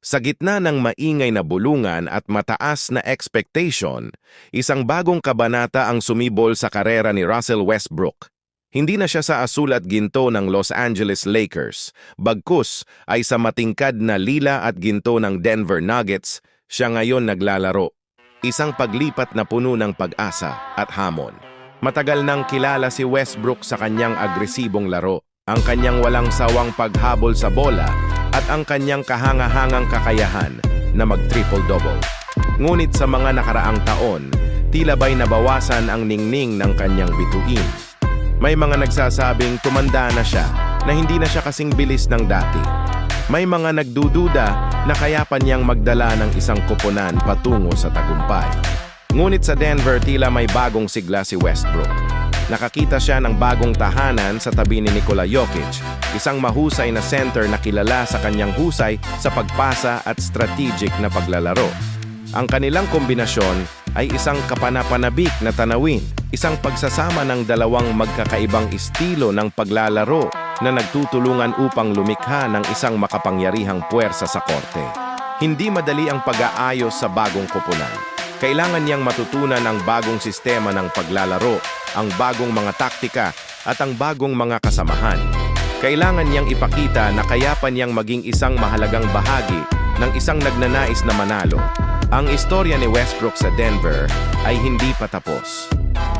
Sa gitna ng maingay na bulungan at mataas na expectation, isang bagong kabanata ang sumibol sa karera ni Russell Westbrook. Hindi na siya sa asul at ginto ng Los Angeles Lakers, bagkus ay sa matingkad na lila at ginto ng Denver Nuggets, siya ngayon naglalaro. Isang paglipat na puno ng pag-asa at hamon. Matagal nang kilala si Westbrook sa kanyang agresibong laro, ang kanyang walang sawang paghabol sa bola, at ang kanyang kahangahangang kakayahan na mag-triple-double. Ngunit sa mga nakaraang taon, tila ba'y nabawasan ang ningning ng kanyang bituin. May mga nagsasabing tumanda na siya, na hindi na siya kasing bilis ng dati. May mga nagdududa na kaya pa niyang magdala ng isang koponan patungo sa tagumpay. Ngunit sa Denver, tila may bagong sigla si Westbrook. Nakakita siya ng bagong tahanan sa tabi ni Nikola Jokic, isang mahusay na center na kilala sa kanyang husay sa pagpasa at strategic na paglalaro. Ang kanilang kombinasyon ay isang kapanapanabik na tanawin, isang pagsasama ng dalawang magkakaibang estilo ng paglalaro na nagtutulungan upang lumikha ng isang makapangyarihang puwersa sa korte. Hindi madali ang pag-aayos sa bagong koponan. Kailangan niyang matutunan ang bagong sistema ng paglalaro, ang bagong mga taktika at ang bagong mga kasamahan. Kailangan niyang ipakita na kaya pa niyang maging isang mahalagang bahagi ng isang nagnanais na manalo. Ang istorya ni Westbrook sa Denver ay hindi pa tapos.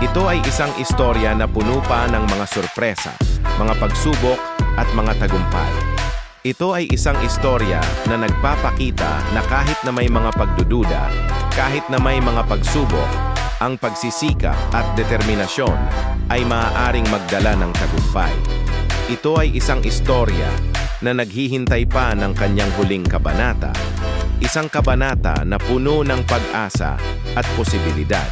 Ito ay isang istorya na puno pa ng mga sorpresa, mga pagsubok at mga tagumpay. Ito ay isang istorya na nagpapakita na kahit na may mga pagdududa, kahit na may mga pagsubok, ang pagsisikap at determinasyon ay maaaring magdala ng tagumpay. Ito ay isang istorya na naghihintay pa ng kanyang huling kabanata, isang kabanata na puno ng pag-asa at posibilidad.